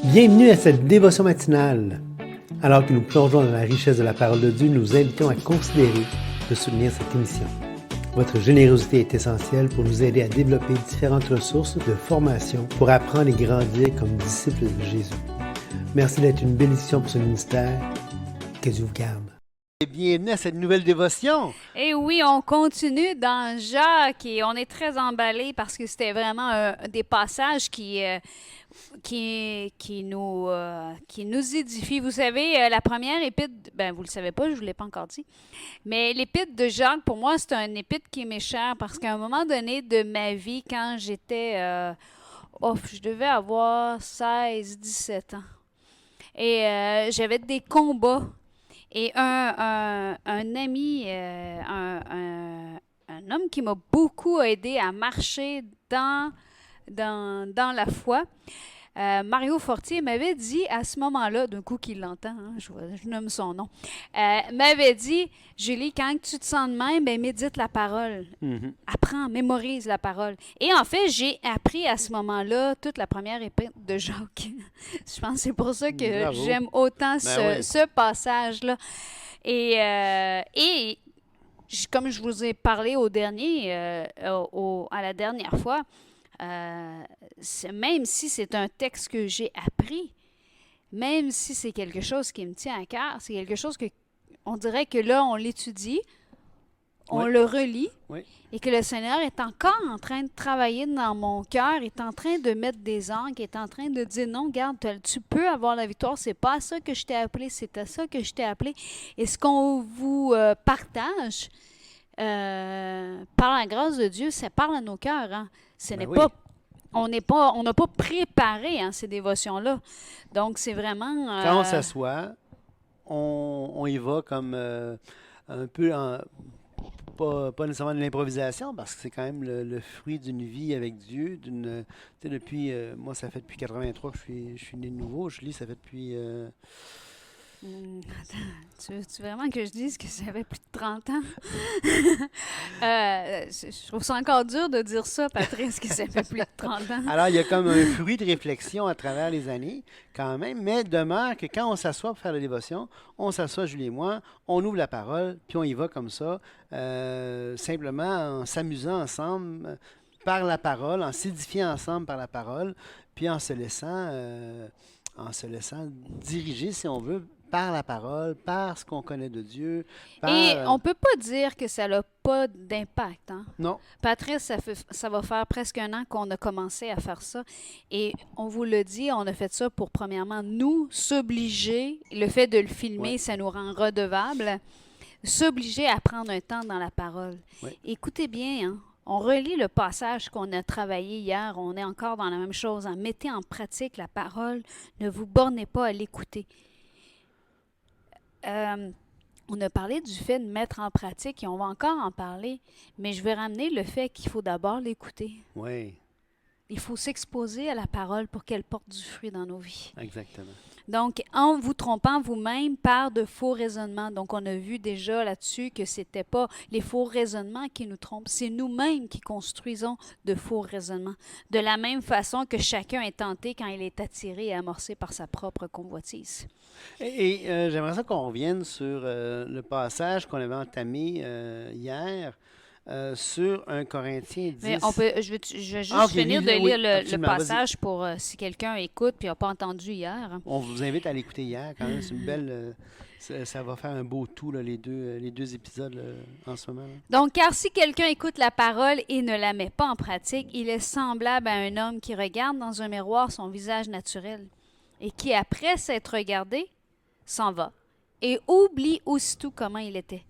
Bienvenue à cette dévotion matinale. Alors que nous plongeons dans la richesse de la parole de Dieu, nous vous invitons à considérer de soutenir cette émission. Votre générosité est essentielle pour nous aider à développer différentes ressources de formation pour apprendre et grandir comme disciples de Jésus. Merci d'être une bénédiction pour ce ministère. Que Dieu vous garde. Bienvenue à cette nouvelle dévotion. Et oui, on continue dans Jacques et on est très emballés parce que c'était vraiment des passages qui nous édifient. Vous savez, la première épître, ben vous le savez pas, je vous l'ai pas encore dit, mais l'épître de Jacques, pour moi, c'est un épître qui m'est cher parce qu'à un moment donné de ma vie, quand j'étais, je devais avoir 16, 17 ans et j'avais des combats. Et un ami, un homme qui m'a beaucoup aidé à marcher dans la foi, Mario Fortier m'avait dit à ce moment-là, d'un coup qu'il l'entend, hein, je nomme son nom, m'avait dit, Julie, quand tu te sens de même, ben, médite la parole. Mm-hmm. Apprends, mémorise la parole. Et en fait, j'ai appris à ce moment-là toute la première épître de Jacques. Je pense que c'est pour ça que Bravo. j'aime autant Oui. ce passage-là. Et comme je vous ai parlé à la dernière fois, même si c'est un texte que j'ai appris, même si c'est quelque chose qui me tient à cœur, c'est quelque chose que on dirait que là, on l'étudie, on le relit, et que le Seigneur est encore en train de travailler dans mon cœur, est en train de mettre des angles, est en train de dire non, regarde, tu peux avoir la victoire, c'est pas à ça que je t'ai appelé, c'est à ça que je t'ai appelé. Et ce qu'on vous partage, par la grâce de Dieu, ça parle à nos cœurs. Hein. Ce n'est pas, on n'a pas préparé ces dévotions-là. Donc, c'est vraiment... Quand on s'assoit, on y va comme un peu pas nécessairement de l'improvisation, parce que c'est quand même le fruit d'une vie avec Dieu. Moi, ça fait depuis 83 que je suis né de nouveau. Je lis, ça fait depuis... Tu veux vraiment que je dise que ça fait plus de 30 ans? Je trouve ça encore dur de dire ça, Patrice, que ça fait plus de 30 ans. Alors, il y a comme un fruit de réflexion à travers les années, quand même, mais demeure que quand on s'assoit pour faire la dévotion, on s'assoit, Julie et moi, on ouvre la parole, puis on y va comme ça, simplement en s'amusant ensemble par la parole, en s'édifiant ensemble par la parole, puis en se laissant diriger, si on veut, par la parole, par ce qu'on connaît de Dieu. Et on ne peut pas dire que ça n'a pas d'impact. Hein? Non. Patrice, ça va faire presque un an qu'on a commencé à faire ça. Et on vous le dit, on a fait ça pour, premièrement, nous s'obliger. Le fait de le filmer, ça nous rend redevables. S'obliger à prendre un temps dans la parole. Écoutez bien, hein? On relit le passage qu'on a travaillé hier. On est encore dans la même chose. Hein? Mettez en pratique la parole. Ne vous bornez pas à l'écouter. On a parlé du fait de mettre en pratique et on va encore en parler, mais je vais ramener le fait qu'il faut d'abord l'écouter. Oui. Il faut s'exposer à la parole pour qu'elle porte du fruit dans nos vies. Exactement. Donc, en vous trompant vous-même par de faux raisonnements. Donc, on a vu déjà là-dessus que ce n'était pas les faux raisonnements qui nous trompent, c'est nous-mêmes qui construisons de faux raisonnements. De la même façon que chacun est tenté quand il est attiré et amorcé par sa propre convoitise. Et j'aimerais ça qu'on revienne sur le passage qu'on avait entamé hier sur 1 Corinthiens 10. Mais je vais juste finir de lire le passage pour si quelqu'un écoute et n'a pas entendu hier. On vous invite à l'écouter hier quand même. C'est une belle... ça va faire un beau tout, là, les deux épisodes en ce moment. Là. Donc, car si quelqu'un écoute la parole et ne la met pas en pratique, il est semblable à un homme qui regarde dans un miroir son visage naturel et qui, après s'être regardé, s'en va et oublie aussitôt comment il était.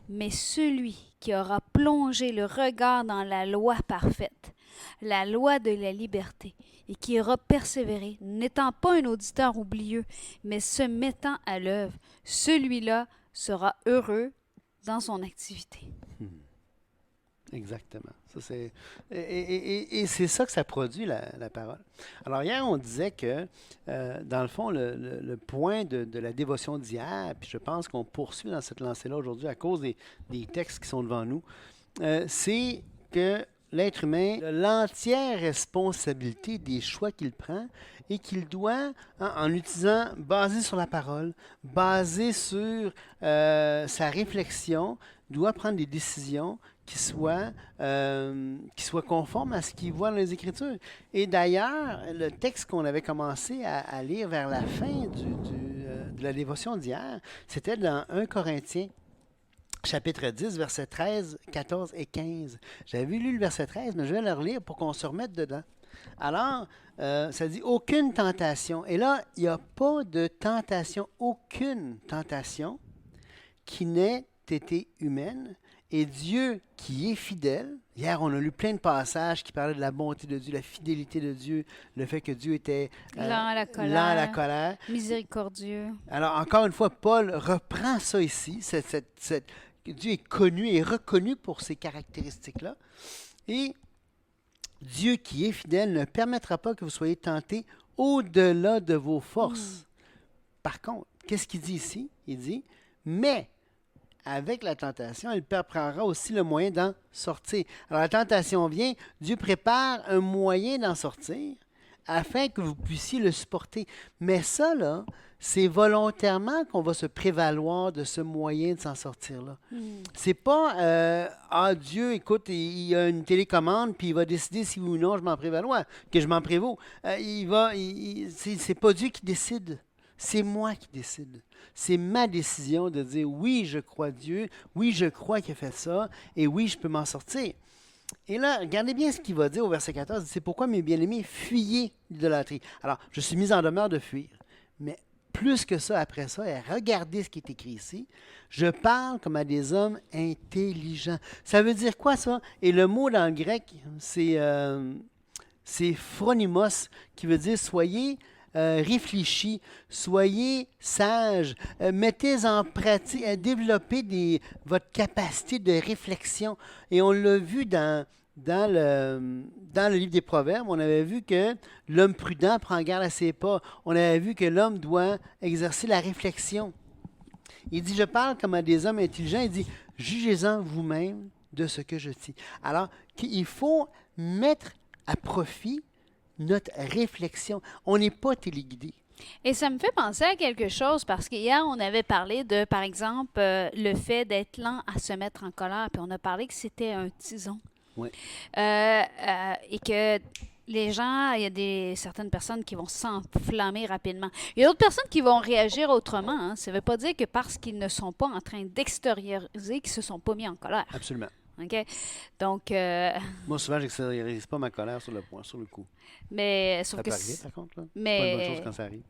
Mais celui qui aura plongé le regard dans la loi parfaite, la loi de la liberté, et qui aura persévéré, n'étant pas un auditeur oublieux, mais se mettant à l'œuvre, celui-là sera heureux dans son activité. Exactement. Ça, et c'est ça que ça produit, la parole. Alors, hier, on disait que, dans le fond, le point de la dévotion d'hier, puis je pense qu'on poursuit dans cette lancée-là aujourd'hui à cause des textes qui sont devant nous, c'est que l'être humain a l'entière responsabilité des choix qu'il prend et qu'il doit, en utilisant, basé sur la parole, basé sur sa réflexion, doit prendre des décisions qui soient conformes à ce qu'il voit dans les Écritures. Et d'ailleurs, le texte qu'on avait commencé à lire vers la fin de la dévotion d'hier, c'était dans 1 Corinthiens, chapitre 10, versets 13, 14 et 15. J'avais lu le verset 13, mais je vais le relire pour qu'on se remette dedans. Alors, ça dit « aucune tentation ». Et là, il n'y a pas de tentation, aucune tentation qui n'ait été humaine. Et Dieu qui est fidèle, hier on a lu plein de passages qui parlaient de la bonté de Dieu, la fidélité de Dieu, le fait que Dieu était lent à la colère, miséricordieux. Alors encore une fois, Paul reprend ça ici, Dieu est connu et reconnu pour ces caractéristiques-là. Et Dieu qui est fidèle ne permettra pas que vous soyez tentés au-delà de vos forces. Par contre, qu'est-ce qu'il dit ici? Il dit, mais avec la tentation, il préparera aussi le moyen d'en sortir. Alors la tentation vient, Dieu prépare un moyen d'en sortir afin que vous puissiez le supporter. Mais ça, là, c'est volontairement qu'on va se prévaloir de ce moyen de s'en sortir là. C'est pas Dieu, écoute, il y a une télécommande, puis il va décider si oui ou non je m'en prévaloir, que je m'en prévaux. C'est pas Dieu qui décide. C'est moi qui décide. C'est ma décision de dire oui, je crois Dieu, oui, je crois qu'il a fait ça, et oui, je peux m'en sortir. Et là, regardez bien ce qu'il va dire au verset 14. C'est pourquoi, mes bien-aimés, fuyez l'idolâtrie. Alors, je suis mis en demeure de fuir, mais plus que ça, après ça, et regardez ce qui est écrit ici. Je parle comme à des hommes intelligents. Ça veut dire quoi, ça? Et le mot dans le grec, c'est phronimos, qui veut dire soyez réfléchis, soyez sages, mettez en pratique, développez votre capacité de réflexion. Et on l'a vu dans le livre des Proverbes, on avait vu que l'homme prudent prend garde à ses pas. On avait vu que l'homme doit exercer la réflexion. Il dit, je parle comme à des hommes intelligents. Il dit, jugez-en vous-même de ce que je dis. Alors, il faut mettre à profit notre réflexion. On n'est pas téléguidé. Et ça me fait penser à quelque chose parce qu'hier, on avait parlé de, par exemple, le fait d'être lent à se mettre en colère. Puis on a parlé que c'était un tison. Oui. Et que les gens, il y a certaines personnes qui vont s'enflammer rapidement. Il y a d'autres personnes qui vont réagir autrement. Hein. Ça ne veut pas dire que parce qu'ils ne sont pas en train d'extérioriser, qu'ils ne se sont pas mis en colère. Absolument. OK? Donc... Moi, souvent, je n'extériorise pas ma colère sur le coup. Mais sauf ça que peut arriver, par contre. Là. Mais, c'est pas une bonne chose quand ça arrive.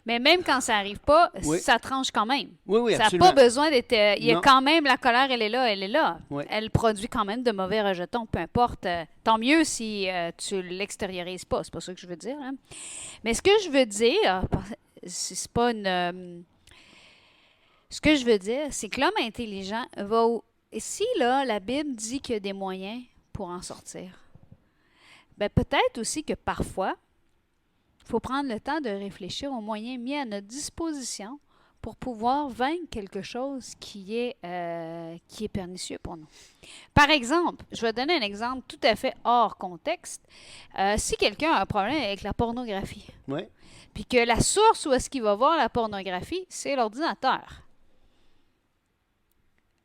Mais même quand ça n'arrive pas, oui. ça tranche quand même. Oui, ça absolument. n'a pas besoin d'être... il y a quand même la colère, elle est là. Oui. Elle produit quand même de mauvais rejetons, peu importe. Tant mieux si tu ne l'extériorises pas. C'est pas ça que je veux dire. Hein. Mais ce que je veux dire, c'est pas une... ce que je veux dire, c'est que l'homme intelligent va... Et si, là, la Bible dit qu'il y a des moyens pour en sortir, bien, peut-être aussi que parfois, il faut prendre le temps de réfléchir aux moyens mis à notre disposition pour pouvoir vaincre quelque chose qui est pernicieux pour nous. Par exemple, je vais donner un exemple tout à fait hors contexte. Si quelqu'un a un problème avec la pornographie, oui. Puis que la source où est-ce qu'il va voir la pornographie, c'est l'ordinateur.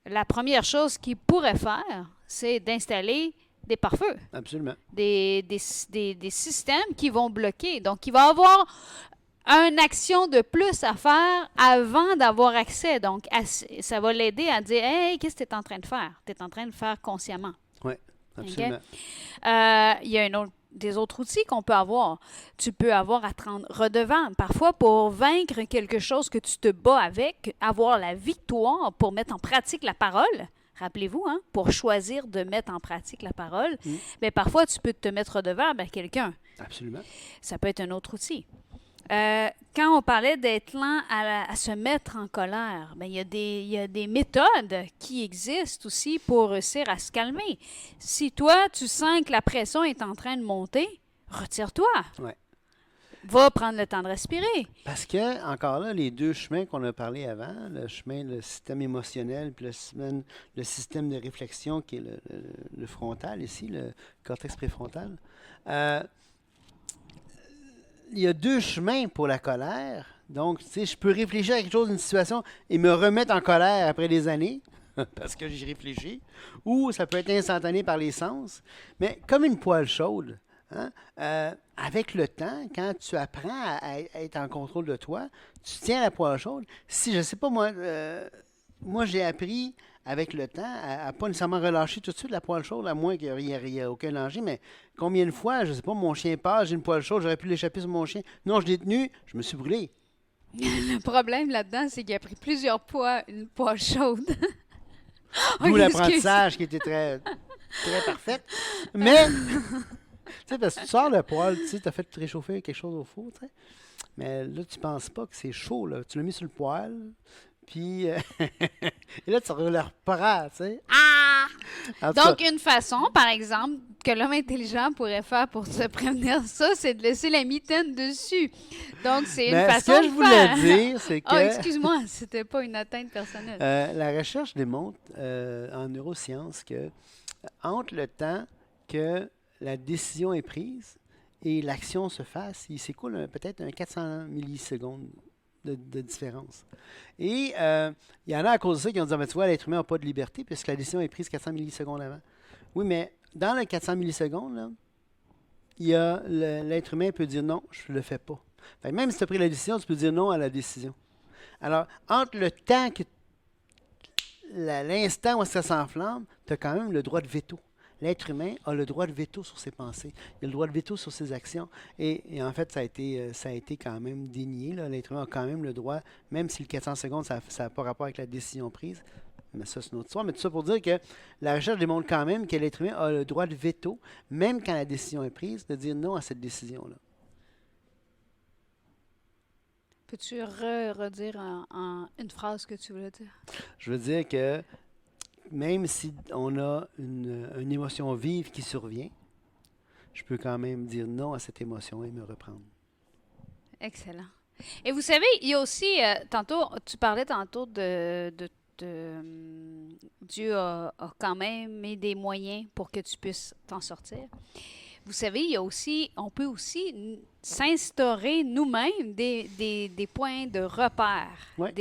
La première chose qu'il pourrait faire, c'est d'installer des pare-feux. Absolument. Des systèmes qui vont bloquer. Donc, il va avoir une action de plus à faire avant d'avoir accès. Donc, ça va l'aider à dire « Hey, qu'est-ce que tu es en train de faire? Tu es en train de faire consciemment. » Oui, absolument. Okay? Il y a des autres outils qu'on peut avoir. Tu peux avoir à te rendre redevable. Parfois, pour vaincre quelque chose que tu te bats avec, avoir la victoire pour mettre en pratique la parole, rappelez-vous, hein, pour choisir de mettre en pratique la parole, mais parfois, tu peux te mettre redevable à quelqu'un. Absolument. Ça peut être un autre outil. Quand on parlait d'être lent à se mettre en colère, bien, il y a des méthodes qui existent aussi pour réussir à se calmer. Si toi, tu sens que la pression est en train de monter, retire-toi. Ouais. Va prendre le temps de respirer. Parce que, encore là, les deux chemins qu'on a parlé avant, le système émotionnel, puis le système de réflexion qui est le frontal ici, le cortex préfrontal, euh, il y a deux chemins pour la colère. Donc, tu sais, je peux réfléchir à quelque chose, une situation, et me remettre en colère après des années, parce que j'y réfléchis, ou ça peut être instantané par les sens, mais comme une poêle chaude. Hein, avec le temps, quand tu apprends à être en contrôle de toi, tu tiens la poêle chaude. Si, je ne sais pas, moi j'ai appris avec le temps à pas nécessairement relâcher tout de suite la poêle chaude, à moins qu'il n'y ait aucun danger, mais combien de fois, je ne sais pas, mon chien passe, j'ai une poêle chaude, j'aurais pu l'échapper sur mon chien. Non, je l'ai tenu, je me suis brûlé. Le problème là-dedans, c'est qu'il a pris plusieurs poids, une poêle chaude. D'où Ok, l'apprentissage qui était très, très parfait. Mais... Tu sais, parce que tu sors le poêle, tu sais, tu as fait réchauffer quelque chose au four, tu sais. Mais là, tu penses pas que c'est chaud, là. Tu l'as mis sur le poêle, puis... et là, tu le reprends, tu sais. Ah! En tout Donc, cas, une façon, par exemple, que l'homme intelligent pourrait faire pour se prévenir ça, c'est de laisser la mitaine dessus. Donc, c'est une mais façon ce que je de voulais faire. dire, c'est que Ah, excuse-moi, c'était pas une atteinte personnelle. la recherche démontre en neurosciences que entre le temps que la décision est prise et l'action se fasse, il s'écoule peut-être un 400 millisecondes de différence. Et il y en a à cause de ça qui ont dit, ah, ben, tu vois, l'être humain n'a pas de liberté puisque la décision est prise 400 millisecondes avant. Oui, mais dans le 400 millisecondes, là, il y a l'être humain peut dire non, je ne le fais pas. Fait que même si tu as pris la décision, tu peux dire non à la décision. Alors, entre le temps que l'instant où ça s'enflamme, tu as quand même le droit de veto. L'être humain a le droit de veto sur ses pensées. Il a le droit de veto sur ses actions. Et en fait, ça a été quand même dénié. Là. L'être humain a quand même le droit, même si le 400 secondes, ça n'a pas rapport avec la décision prise. Mais ça, c'est une autre histoire. Mais tout ça pour dire que la recherche démontre quand même que l'être humain a le droit de veto, même quand la décision est prise, de dire non à cette décision-là. Peux-tu redire en une phrase que tu voulais dire? Je veux dire que même si on a une émotion vive qui survient, je peux quand même dire non à cette émotion et me reprendre. Excellent. Et vous savez, il y a aussi, tu parlais tantôt de Dieu a quand même mis des moyens pour que tu puisses t'en sortir. Vous savez, il y a aussi, on peut aussi s'instaurer nous-mêmes des points de repère. Ouais.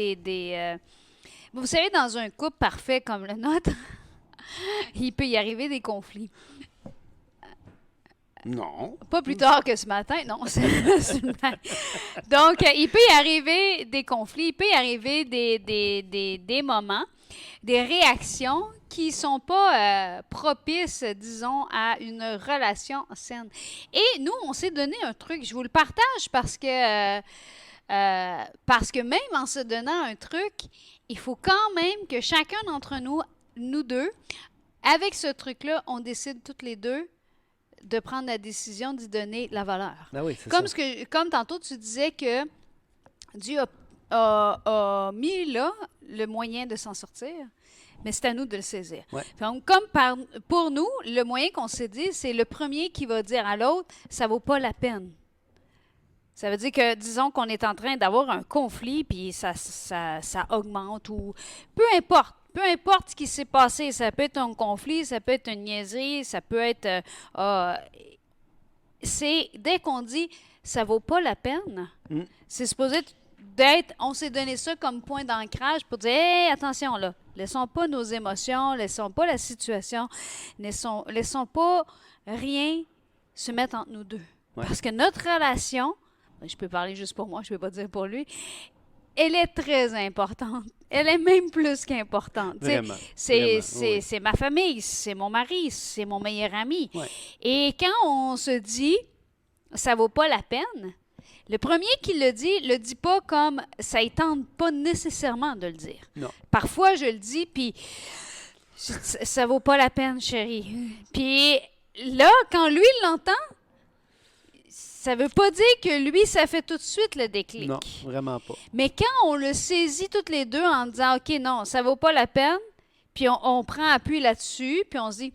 Vous savez, dans un couple parfait comme le nôtre, il peut y arriver des conflits. Non. Pas plus tard que ce matin, non. C'est une blague. Donc, il peut y arriver des conflits, il peut y arriver des moments, des réactions qui ne sont pas propices, disons, à une relation saine. Et nous, on s'est donné un truc, je vous le partage parce que même en se donnant un truc, il faut quand même que chacun d'entre nous deux, avec ce truc-là, on décide toutes les deux de prendre la décision d'y donner la valeur. Ah oui, c'est Comme, ça. comme tantôt, tu disais que Dieu a mis là le moyen de s'en sortir, mais c'est à nous de le saisir. Ouais. Donc, pour nous, le moyen qu'on s'est dit, c'est le premier qui va dire à l'autre, ça vaut pas la peine. Ça veut dire que, disons qu'on est en train d'avoir un conflit, puis ça augmente, ou peu importe ce qui s'est passé, ça peut être un conflit, ça peut être une niaiserie, ça peut être... c'est dès qu'on dit ça vaut pas la peine, c'est supposé d'être... On s'est donné ça comme point d'ancrage pour dire, hey, attention là, laissons pas nos émotions, laissons pas la situation, laissons pas rien se mettre entre nous deux. Ouais. Parce que notre relation... Je peux parler juste pour moi, je ne peux pas dire pour lui. Elle est très importante. Elle est même plus qu'importante. Vraiment. C'est ma famille, c'est mon mari, c'est mon meilleur ami. Ouais. Et quand on se dit ça vaut pas la peine, le premier qui le dit pas comme ça ne tente pas nécessairement de le dire. Non. Parfois, je le dis, puis ça vaut pas la peine, chérie. Puis là, quand lui l'entend, ça ne veut pas dire que lui, ça fait tout de suite le déclic. Non, vraiment pas. Mais quand on le saisit toutes les deux en disant, OK, non, ça ne vaut pas la peine, puis on prend appui là-dessus, puis on se dit,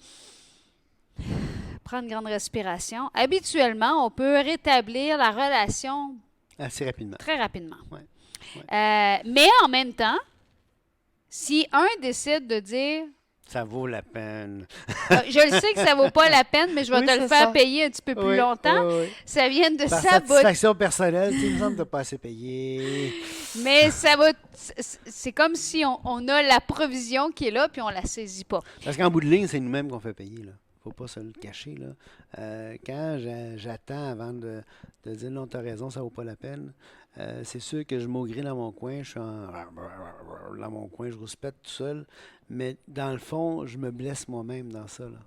prend une grande respiration, habituellement, on peut rétablir la relation Assez rapidement. très rapidement. Ouais. Mais en même temps, si un décide de dire Ça vaut la peine. je le sais que ça vaut pas la peine, mais je vais Oui, te le c'est faire ça. payer un petit peu plus Oui, longtemps, oui, oui. ça vient de Par saboter. satisfaction personnelle, tu sais, il me semble de pas assez payer. Mais ça va. C'est comme si on a la provision qui est là, puis on la saisit pas. Parce qu'en bout de ligne, c'est nous-mêmes qu'on fait payer, là. Faut pas se le cacher, là. Quand j'attends avant de dire non, t'as raison, ça vaut pas la peine, c'est sûr que je maugris dans mon coin, je suis dans mon coin, je rouspète tout seul, mais dans le fond, je me blesse moi-même dans ça, là.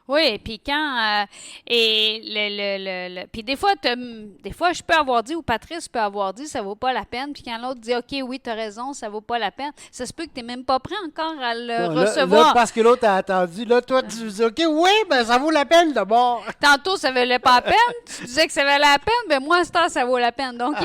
Oui, puis quand et puis des fois je peux avoir dit ou Patrice peut avoir dit ça vaut pas la peine, puis quand l'autre dit OK, oui, tu as raison, ça vaut pas la peine, ça se peut que tu n'es même pas prêt encore à le Non, là, recevoir. parce que l'autre a attendu, là, toi, tu dis OK, oui, ben ça vaut la peine d'abord. Tantôt, ça valait pas la peine. Tu disais que ça valait la peine, mais moi, à ce temps, ça vaut la peine. Donc,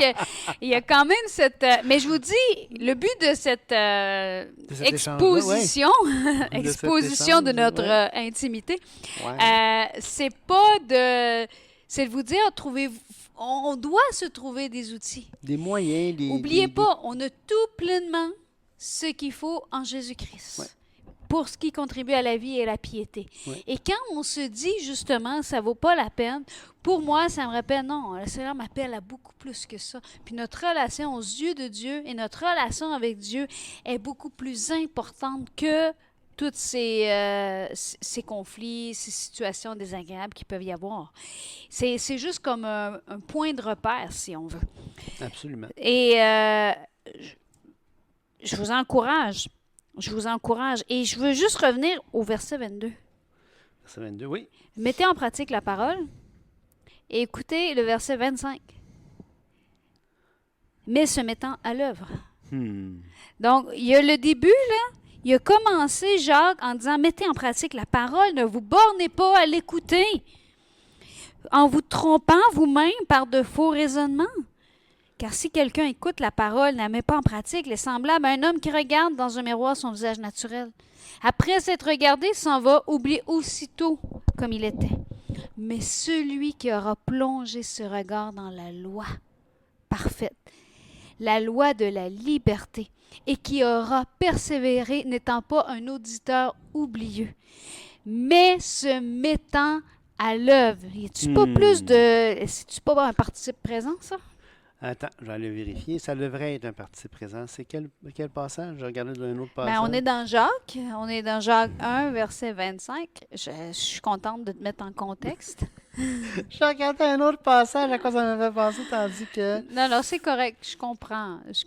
il y a quand même cette... mais je vous dis, le but de cette cet exposition, De cet exposition de échange, notre ouais. intimité, Ouais. c'est pas de... C'est de vous dire, on doit se trouver des outils. Des moyens, Oubliez pas, on a tout pleinement ce qu'il faut en Jésus-Christ. Ouais. Pour ce qui contribue à la vie et à la piété. Ouais. Et quand on se dit justement, ça vaut pas la peine, pour moi, ça me rappelle, non, le Seigneur m'appelle à beaucoup plus que ça. Puis notre relation aux yeux de Dieu et notre relation avec Dieu est beaucoup plus importante que tous ces conflits, ces situations désagréables qui peuvent y avoir. C'est juste comme un point de repère, si on veut. Absolument. Et je vous encourage. Je vous encourage. Et je veux juste revenir au verset 22. Verset 22, oui. Mettez en pratique la parole et écoutez le verset 25. Mais se mettant à l'œuvre. Donc, il y a le début, là. Il a commencé, Jacques, en disant, mettez en pratique la parole, ne vous bornez pas à l'écouter, en vous trompant vous-même par de faux raisonnements. Car si quelqu'un écoute la parole, ne la met pas en pratique, il est semblable à un homme qui regarde dans un miroir son visage naturel. Après s'être regardé, s'en va, oublie aussitôt comme il était. Mais celui qui aura plongé ce regard dans la loi parfaite, la loi de la liberté, et qui aura persévéré, n'étant pas un auditeur oublieux, mais se mettant à l'œuvre. Y a-tu pas plus de... C'est-tu pas un participe présent, ça? Attends, je vais aller vérifier. Ça devrait être un participe présent. C'est quel passage? Je regardais dans un autre passage. Ben, on est dans Jacques. On est dans Jacques 1, verset 25. Je suis contente de te mettre en contexte. Je regardais un autre passage à quoi ça m'avait pensé, tandis que Non, c'est correct. Je comprends. ce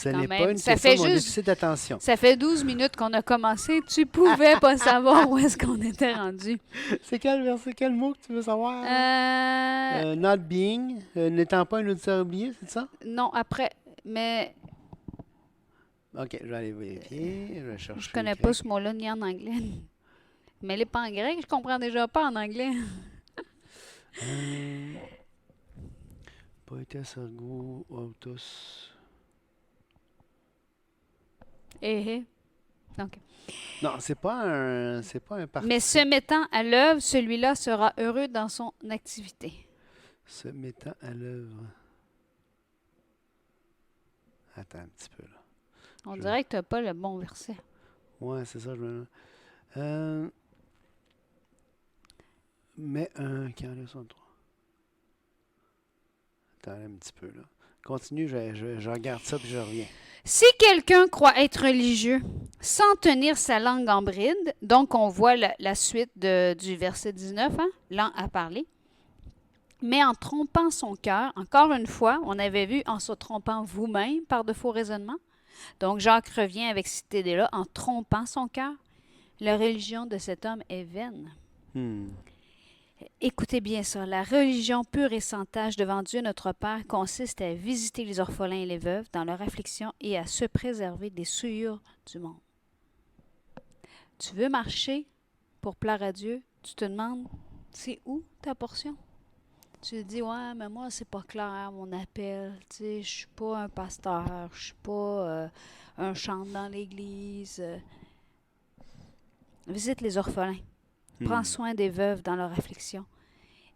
quand n'est même... pas une ça question fait de mon juste... déficit d'attention. Ça fait 12 minutes qu'on a commencé. Tu pouvais pas savoir où est-ce qu'on était rendu. C'est quel verset, quel mot que tu veux savoir? Not being, n'étant pas un auditeur oublié, c'est ça? Non, après, mais OK, je vais aller vérifier. Je vais chercher. je connais pas ce mot-là ni en anglais. Mais il est pas en grec, je comprends déjà pas en anglais. Poetes ergo autos. Donc, Non, c'est pas un participe. mais se mettant à l'œuvre, celui-là sera heureux dans son activité. Se mettant à l'œuvre. Attends un petit peu, là. On dirait que tu n'as pas le bon verset. Ouais, c'est ça. Mais un 43. Attends un petit peu, là. Continue, je regarde ça puis je reviens. Si quelqu'un croit être religieux sans tenir sa langue en bride, donc on voit la suite du verset 19, hein, lent à parler, mais en trompant son cœur, encore une fois, on avait vu en se trompant vous-même par de faux raisonnements. Donc Jacques revient avec cette idée-là, en trompant son cœur, la religion de cet homme est vaine. Écoutez bien ça, la religion pure et sans tache devant Dieu notre Père consiste à visiter les orphelins et les veuves dans leur affliction et à se préserver des souillures du monde. Tu veux marcher pour plaire à Dieu, tu te demandes, c'est où ta portion? Tu te dis, ouais, mais moi, c'est pas clair, mon appel. Tu sais, je suis pas un pasteur, je suis pas un chante dans l'église. Visite les orphelins. Prends soin des veuves dans leur affliction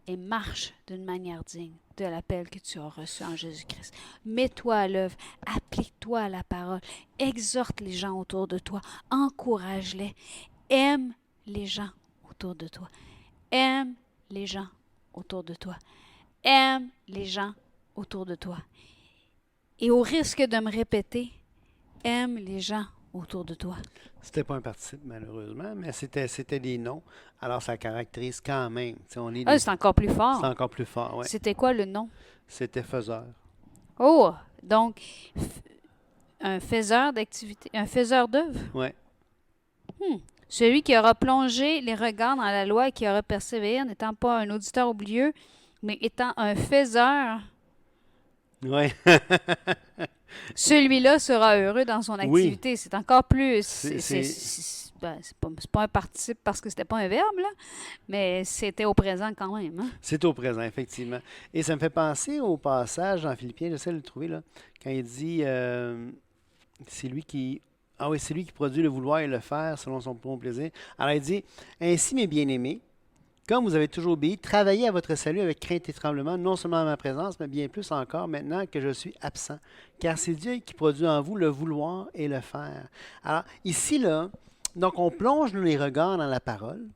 et marche d'une manière digne de l'appel que tu as reçu en Jésus-Christ. Mets-toi à l'œuvre, applique-toi à la parole, exhorte les gens autour de toi, encourage-les, aime les gens autour de toi, aime les gens autour de toi, aime les gens autour de toi. Et au risque de me répéter, aime les gens autour de toi. C'était pas un participe, malheureusement, mais c'était des noms. Alors, ça caractérise quand même. Tu sais, on est Ah, des- c'est encore plus c'est fort. encore plus fort, ouais. C'était quoi le nom? C'était faiseur. Oh, donc, un faiseur d'activité, un faiseur d'œuvre. Ouais. Celui qui aura plongé les regards dans la loi et qui aura persévéré, n'étant pas un auditeur oublieux, mais étant un faiseur, Ouais. celui-là sera heureux dans son Oui. activité. C'est encore plus... C'est- c'est pas un participe parce que c'était pas un verbe, là, mais c'était au présent quand même. Hein? C'est au présent, effectivement. Et ça me fait penser au passage dans Philippiens, j'essaie de le trouver, là, quand il dit c'est lui qui. Ah oui, c'est lui qui produit le vouloir et le faire selon son bon plaisir. Alors il dit ainsi, mes bien-aimés, comme vous avez toujours obéi, travaillez à votre salut avec crainte et tremblement, non seulement à ma présence, mais bien plus encore maintenant que je suis absent. Car c'est Dieu qui produit en vous le vouloir et le faire. Alors, ici, là, donc on plonge les regards dans la parole,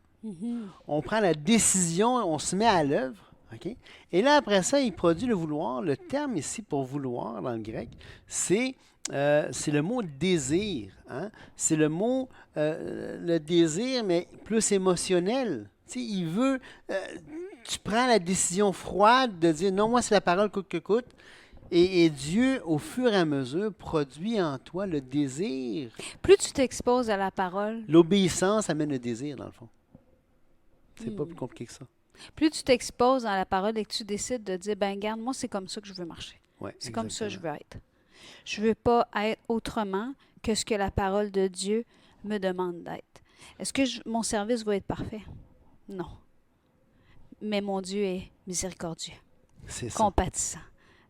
on prend la décision, on se met à l'œuvre, OK? Et là, après ça, il produit le vouloir. Le terme ici pour vouloir, dans le grec, c'est le mot désir. Hein? C'est le mot, le désir, mais plus émotionnel. Tu sais, il veut, tu prends la décision froide de dire non, moi c'est la parole coûte que coûte. Et Dieu, au fur et à mesure, produit en toi le désir. Plus tu t'exposes à la parole, L'obéissance amène le désir, dans le fond. C'est pas plus compliqué que ça. plus tu t'exposes à la parole et que tu décides de dire, ben garde, moi c'est comme ça que je veux marcher. Ouais, C'est comme ça que je exactement. veux être. Je ne veux pas être autrement que ce que la parole de Dieu me demande d'être. Est-ce que mon service va être parfait? Non. Mais mon Dieu est miséricordieux, C'est ça. compatissant,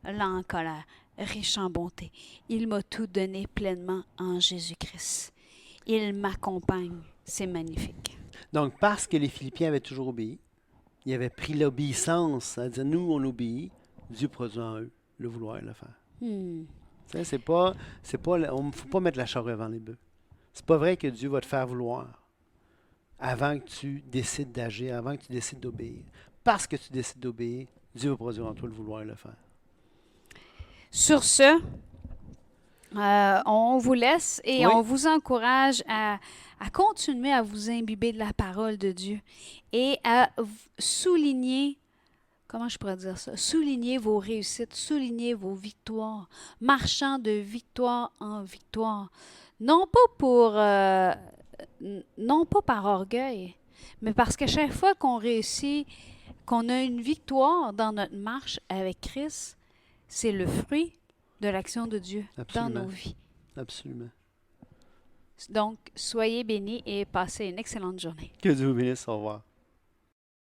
lent en colère, riche en bonté. Il m'a tout donné pleinement en Jésus-Christ. Il m'accompagne. C'est magnifique. Donc, parce que les Philippiens avaient toujours obéi, ils avaient pris l'obéissance, c'est-à-dire nous, on obéit, Dieu produit en eux le vouloir et le faire. Hmm. Tu sais, on ne faut pas mettre la charrue avant les bœufs. C'est pas vrai que Dieu va te faire vouloir avant que tu décides d'agir, avant que tu décides d'obéir. Parce que tu décides d'obéir, Dieu va produire en toi le vouloir et le faire. Sur ce, on vous laisse et Oui. on vous encourage à continuer à vous imbiber de la parole de Dieu et à souligner, comment je pourrais dire ça, souligner vos réussites, souligner vos victoires, marchant de victoire en victoire. Non pas par orgueil, mais parce qu'à chaque fois qu'on réussit, qu'on a une victoire dans notre marche avec Christ, c'est le fruit de l'action de Dieu Absolument. dans nos vies. Absolument. Donc, soyez bénis et passez une excellente journée. Que Dieu vous bénisse. Au revoir.